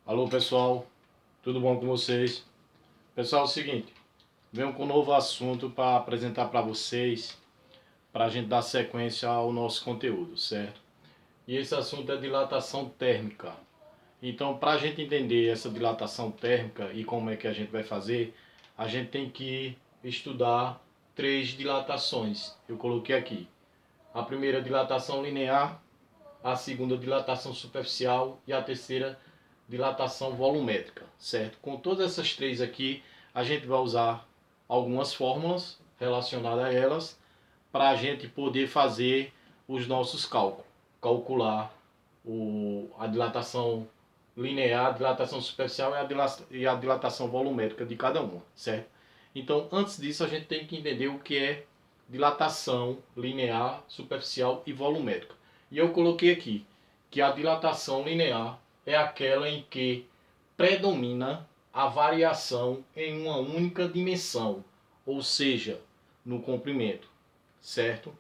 Alô pessoal, tudo bom com vocês? Pessoal, é o seguinte, venho com um novo assunto para apresentar para vocês, para a gente dar sequência ao nosso conteúdo, certo? E esse assunto é dilatação térmica. Então, para a gente entender essa dilatação térmica e como é que a gente vai fazer, a gente tem que estudar três dilatações. Eu coloquei aqui. A primeira dilatação linear, a segunda dilatação superficial e a terceira dilatação volumétrica, certo? Com todas essas três aqui, a gente vai usar algumas fórmulas relacionadas a elas para a gente poder fazer os nossos cálculos, calcular a dilatação linear, a dilatação superficial e a dilatação volumétrica de cada uma, certo? Então, antes disso, a gente tem que entender o que é dilatação linear, superficial e volumétrica. E eu coloquei aqui que a dilatação linear é aquela em que predomina a variação em uma única dimensão, ou seja, no comprimento, certo?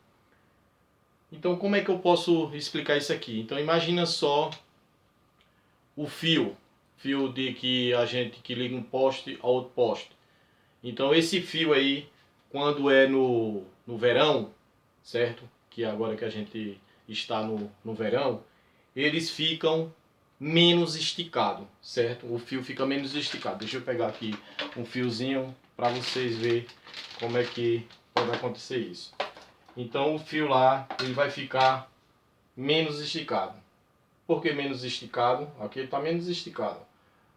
Então, como é que eu posso explicar isso aqui? Então, imagina só o fio de que liga um poste a outro poste. Então, esse fio aí, quando é no verão, certo? Que agora que a gente está no verão, eles ficam menos esticado, certo? O fio fica menos esticado. Deixa eu pegar aqui um fiozinho para vocês verem como é que pode acontecer isso. Então o fio lá, ele vai ficar menos esticado. Por que menos esticado? Aqui ele está menos esticado.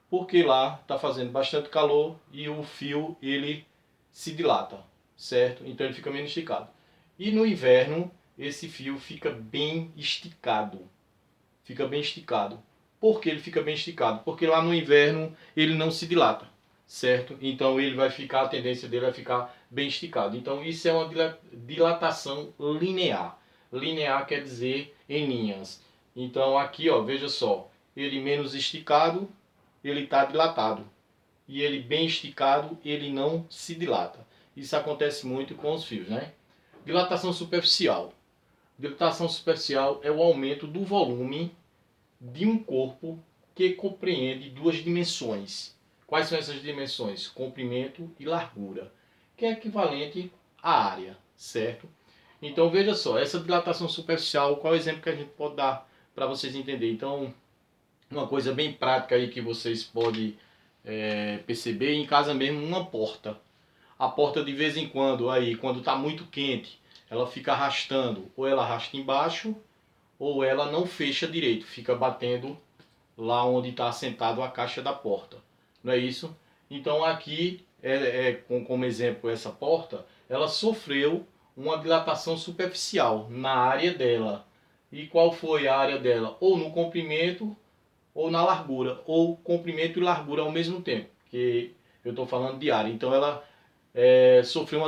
Porque lá está fazendo bastante calor e o fio ele se dilata, certo? Então ele fica menos esticado. E no inverno esse fio fica bem esticado. Fica bem esticado. Por que ele fica bem esticado? Porque lá no inverno ele não se dilata, certo? Então ele vai ficar, a tendência dele vai ficar bem esticado. Então isso é uma dilatação linear. Linear quer dizer em linhas. Então aqui, ó, veja só, ele menos esticado, ele está dilatado. E ele bem esticado, ele não se dilata. Isso acontece muito com os fios, né? Dilatação superficial. Dilatação superficial é o aumento do volume de um corpo que compreende duas dimensões. Quais são essas dimensões? Comprimento e largura, que é equivalente à área, certo? Então veja só, essa dilatação superficial, qual é o exemplo que a gente pode dar para vocês entenderem? Então, uma coisa bem prática aí que vocês podem perceber, em casa mesmo, uma porta. A porta de vez em quando, aí, quando está muito quente, ela fica arrastando, ou ela arrasta embaixo, ou ela não fecha direito, fica batendo lá onde está assentado a caixa da porta, não é isso? Então aqui, como exemplo, essa porta, ela sofreu uma dilatação superficial na área dela. E qual foi a área dela? Ou no comprimento ou na largura, ou comprimento e largura ao mesmo tempo, que eu estou falando de área. Então ela sofreu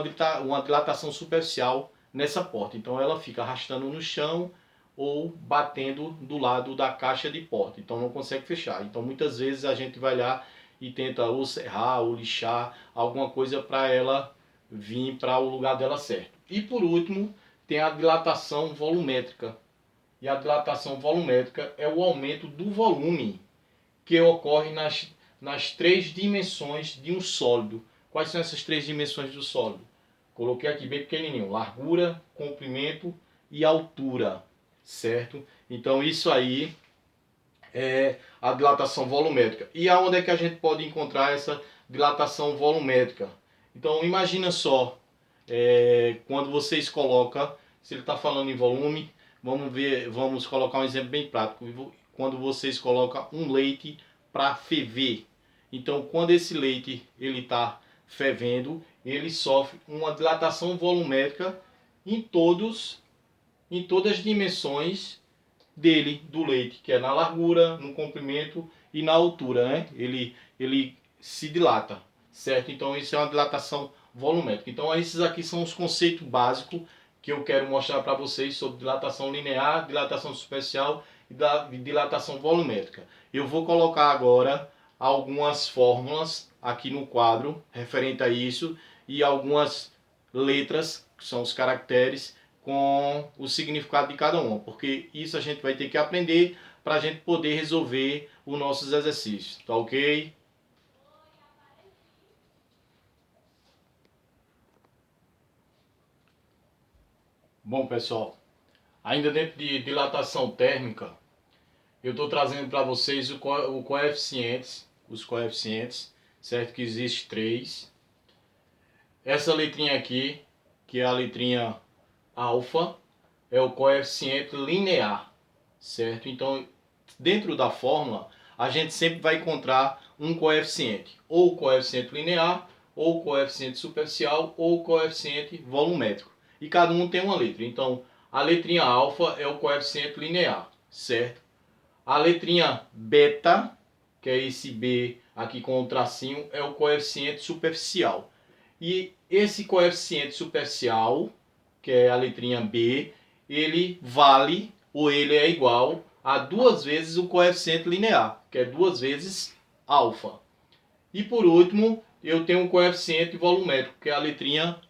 uma dilatação superficial nessa porta. Então ela fica arrastando no chão ou batendo do lado da caixa de porta. Então não consegue fechar. Então muitas vezes a gente vai lá e tenta ou serrar ou lixar alguma coisa para ela vir para o lugar dela certo. E por último, tem a dilatação volumétrica. E a dilatação volumétrica é o aumento do volume que ocorre nas três dimensões de um sólido. Quais são essas três dimensões do sólido? Coloquei aqui bem pequenininho: largura, comprimento e altura, certo? Então isso aí é a dilatação volumétrica. E aonde é que a gente pode encontrar essa dilatação volumétrica? Então imagina só, quando vocês colocam, se ele está falando em volume, vamos colocar um exemplo bem prático. Quando vocês colocam um leite para ferver, então quando esse leite ele está fervendo, ele sofre uma dilatação volumétrica em todas as dimensões dele, do leite, que é na largura, no comprimento e na altura, né? Ele se dilata, certo? Então isso é uma dilatação volumétrica. Então esses aqui são os conceitos básicos que eu quero mostrar para vocês sobre dilatação linear, dilatação superficial e dilatação volumétrica. Eu vou colocar agora algumas fórmulas aqui no quadro referente a isso e algumas letras, que são os caracteres, com o significado de cada uma, porque isso a gente vai ter que aprender para a gente poder resolver os nossos exercícios, tá ok? Bom, pessoal, ainda dentro de dilatação térmica, eu estou trazendo para vocês os coeficientes, certo? Que existe 3. Essa letrinha aqui, que é a letrinha alfa, é o coeficiente linear, certo? Então, dentro da fórmula, a gente sempre vai encontrar um coeficiente, ou coeficiente linear, ou coeficiente superficial, ou coeficiente volumétrico. E cada um tem uma letra. Então, a letrinha alfa é o coeficiente linear, certo? A letrinha beta, que é esse B aqui com o tracinho, é o coeficiente superficial. E esse coeficiente superficial, que é a letrinha B, ele vale ou ele é igual a 2 vezes o coeficiente linear, que é 2 vezes alfa. E por último, eu tenho um coeficiente volumétrico, que é a letrinha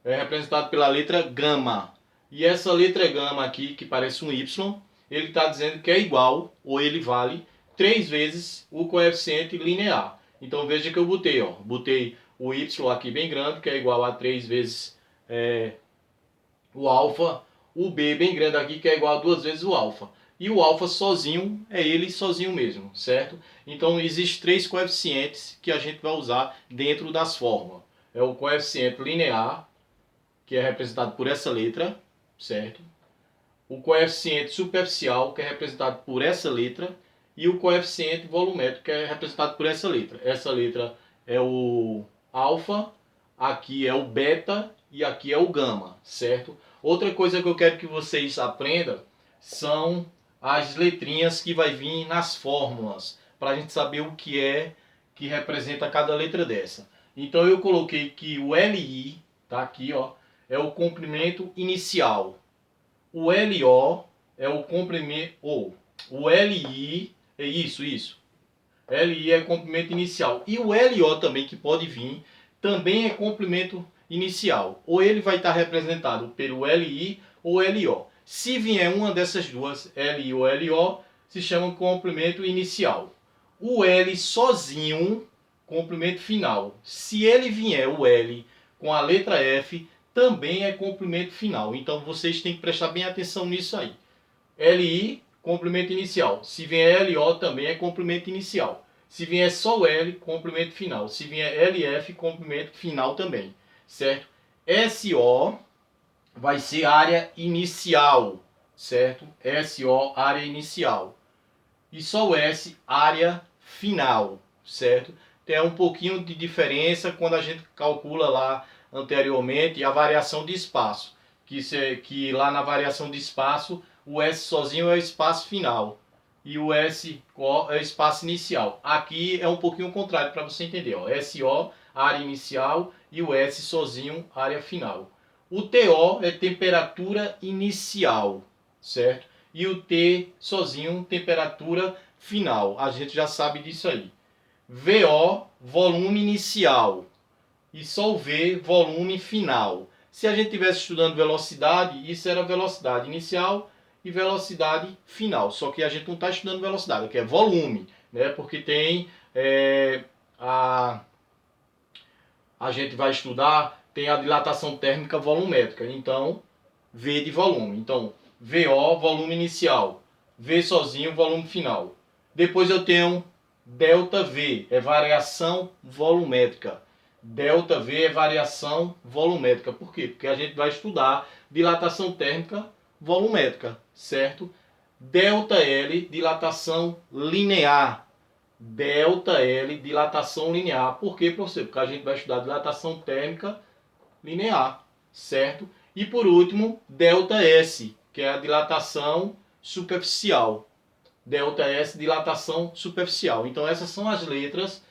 representada pela letra gama. E essa letra gama aqui, que parece um Y, ele está dizendo que é igual ou ele vale 3 vezes o coeficiente linear. Então veja que eu botei o Y aqui bem grande, que é igual a 3 vezes o alfa, o B bem grande aqui, que é igual a 2 vezes o alfa. E o alfa sozinho é ele sozinho mesmo, certo? Então existem 3 coeficientes que a gente vai usar dentro das fórmulas. É o coeficiente linear, que é representado por essa letra, certo? O coeficiente superficial, que é representado por essa letra, e o coeficiente volumétrico, que é representado por essa letra. Essa letra é o alfa, aqui é o beta e aqui é o gama, certo? Outra coisa que eu quero que vocês aprendam são as letrinhas que vai vir nas fórmulas, para a gente saber o que é que representa cada letra dessa. Então eu coloquei que o LI, tá aqui, ó, é o comprimento inicial. O LO é o comprimento, ou o LI, é isso. LI é comprimento inicial. E o LO também, que pode vir, também é comprimento inicial. Ou ele vai estar representado pelo LI ou LO. Se vier uma dessas duas, LI ou LO, se chama comprimento inicial. O L sozinho, comprimento final. Se ele vier o L com a letra F, também é comprimento final. Então vocês têm que prestar bem atenção nisso aí. LI, comprimento inicial. Se vier LO, também é comprimento inicial. Se vier só o L, comprimento final. Se vier LF, comprimento final também. Certo? SO vai ser área inicial. Certo? SO, área inicial. E só o S, área final. Certo? Tem um pouquinho de diferença quando a gente calcula lá anteriormente a variação de espaço. Que lá na variação de espaço, o S sozinho é o espaço final e o S é o espaço inicial. Aqui é um pouquinho o contrário para você entender. Ó. SO, área inicial, e o S sozinho, área final. O TO é temperatura inicial, certo? E o T sozinho, temperatura final. A gente já sabe disso aí. VO, volume inicial. E só o V, volume final. Se a gente estivesse estudando velocidade, isso era velocidade inicial e velocidade final. Só que a gente não está estudando velocidade, que é volume, né? Porque tem a gente vai estudar, tem a dilatação térmica volumétrica. Então, V de volume. Então, VO, volume inicial. V sozinho, volume final. Depois eu tenho ΔV, é variação volumétrica. ΔV é variação volumétrica. Por quê? Porque a gente vai estudar dilatação térmica volumétrica, certo? ΔL, dilatação linear. ΔL, dilatação linear. Por quê, professor? Porque a gente vai estudar dilatação térmica linear, certo? E por último, ΔS, que é a dilatação superficial. ΔS, dilatação superficial. Então essas são as letras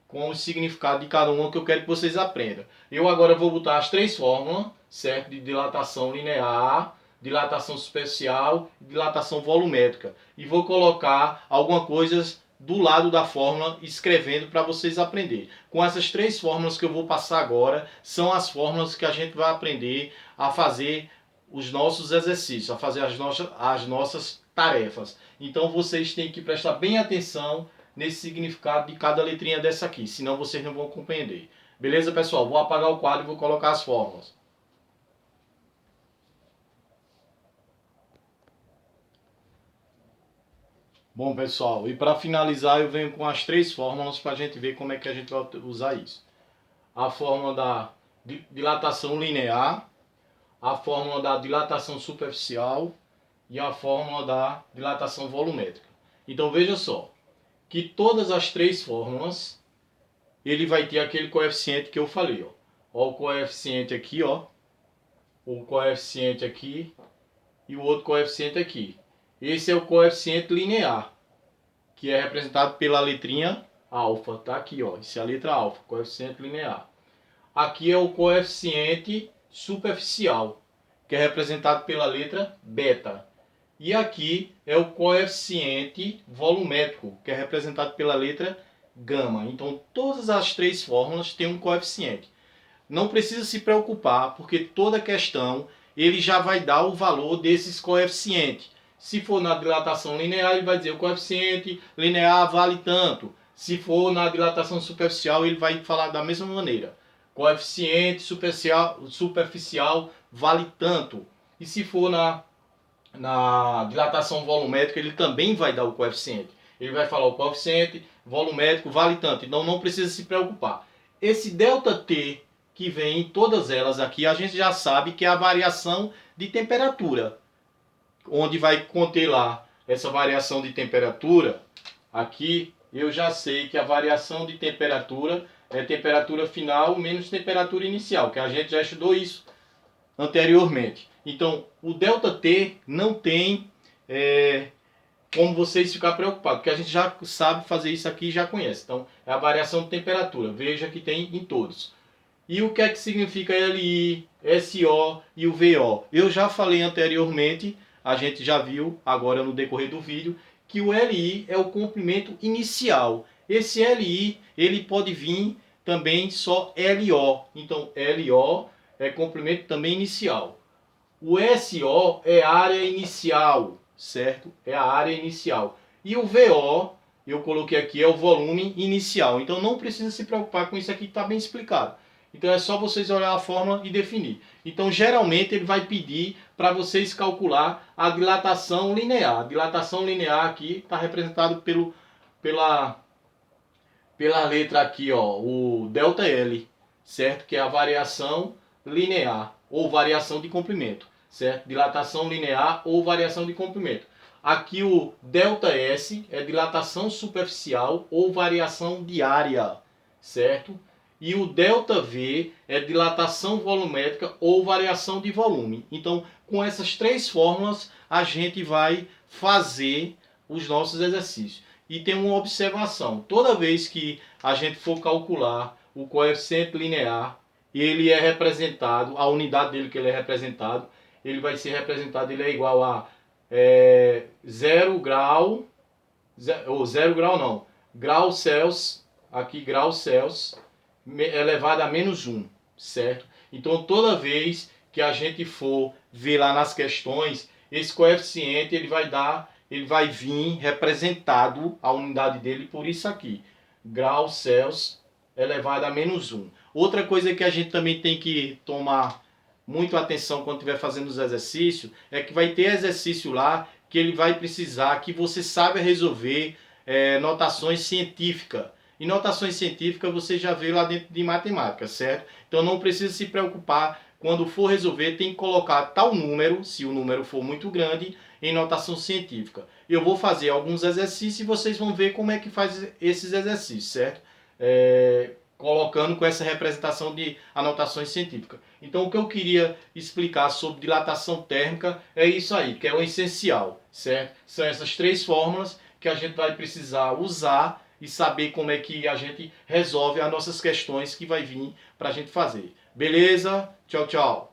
com o significado de cada uma que eu quero que vocês aprendam. Eu agora vou botar as 3 fórmulas, certo? De dilatação linear, dilatação superficial e dilatação volumétrica. E vou colocar algumas coisas do lado da fórmula escrevendo para vocês aprenderem. Com essas 3 fórmulas que eu vou passar agora, são as fórmulas que a gente vai aprender a fazer os nossos exercícios, a fazer as nossas tarefas. Então vocês têm que prestar bem atenção nesse significado de cada letrinha dessa aqui, senão vocês não vão compreender. Beleza, pessoal? Vou apagar o quadro e vou colocar as fórmulas. Bom, pessoal, e para finalizar eu venho com as 3 fórmulas para a gente ver como é que a gente vai usar isso. A fórmula da dilatação linear, a fórmula da dilatação superficial e a fórmula da dilatação volumétrica. Então veja só, que todas as 3 fórmulas, ele vai ter aquele coeficiente que eu falei, ó. Ó o coeficiente aqui, ó. O coeficiente aqui e o outro coeficiente aqui. Esse é o coeficiente linear, que é representado pela letrinha alfa, tá aqui, ó. Essa é a letra alfa, coeficiente linear. Aqui é o coeficiente superficial, que é representado pela letra beta. E aqui é o coeficiente volumétrico, que é representado pela letra gama. Então todas as 3 fórmulas têm um coeficiente. Não precisa se preocupar, porque toda questão ele já vai dar o valor desses coeficientes. Se for na dilatação linear, ele vai dizer o coeficiente linear vale tanto. Se for na dilatação superficial, ele vai falar da mesma maneira. Coeficiente superficial vale tanto. E se for na dilatação volumétrica, ele também vai dar o coeficiente. Ele vai falar o coeficiente volumétrico vale tanto. Então não precisa se preocupar. Esse ΔT que vem em todas elas aqui, a gente já sabe que é a variação de temperatura. Onde vai conter lá essa variação de temperatura, aqui eu já sei que a variação de temperatura é temperatura final menos temperatura inicial, que a gente já estudou isso anteriormente. Então, o ΔT não tem como vocês ficar preocupados, porque a gente já sabe fazer isso aqui e já conhece. Então, é a variação de temperatura. Veja que tem em todos. E o que é que significa LI, SO e o VO? Eu já falei anteriormente, a gente já viu agora no decorrer do vídeo, que o LI é o comprimento inicial. Esse LI, ele pode vir também só LO. Então, LO é comprimento também inicial. O SO é área inicial, certo? É a área inicial. E o VO, eu coloquei aqui, é o volume inicial. Então, não precisa se preocupar com isso aqui, está bem explicado. Então é só vocês olhar a fórmula e definir. Então geralmente ele vai pedir para vocês calcular a dilatação linear. A dilatação linear aqui está representado pela letra aqui, ó, o ΔL, certo? Que é a variação linear ou variação de comprimento, certo? Dilatação linear ou variação de comprimento. Aqui o ΔS é dilatação superficial ou variação de área, certo? E o ΔV é dilatação volumétrica ou variação de volume. Então, com essas 3 fórmulas, a gente vai fazer os nossos exercícios. E tem uma observação. Toda vez que a gente for calcular o coeficiente linear, ele é representado, a unidade dele que ele é representado, ele vai ser representado, ele é igual a 0 grau, ou 0 grau não, grau Celsius, aqui grau Celsius, elevado a menos 1, certo? Então toda vez que a gente for ver lá nas questões, esse coeficiente ele vai vir representado, a unidade dele por isso aqui, grau Celsius elevado a menos 1. Outra coisa que a gente também tem que tomar muito atenção quando estiver fazendo os exercícios, é que vai ter exercício lá que ele vai precisar que você saiba resolver notações científicas. E notações científicas você já vê lá dentro de matemática, certo? Então não precisa se preocupar, quando for resolver tem que colocar tal número, se o número for muito grande, em notação científica. Eu vou fazer alguns exercícios e vocês vão ver como é que faz esses exercícios, certo? Colocando com essa representação de anotações científicas. Então o que eu queria explicar sobre dilatação térmica é isso aí, que é o essencial, certo? São essas 3 fórmulas que a gente vai precisar usar e saber como é que a gente resolve as nossas questões que vai vir para a gente fazer. Beleza? Tchau, tchau.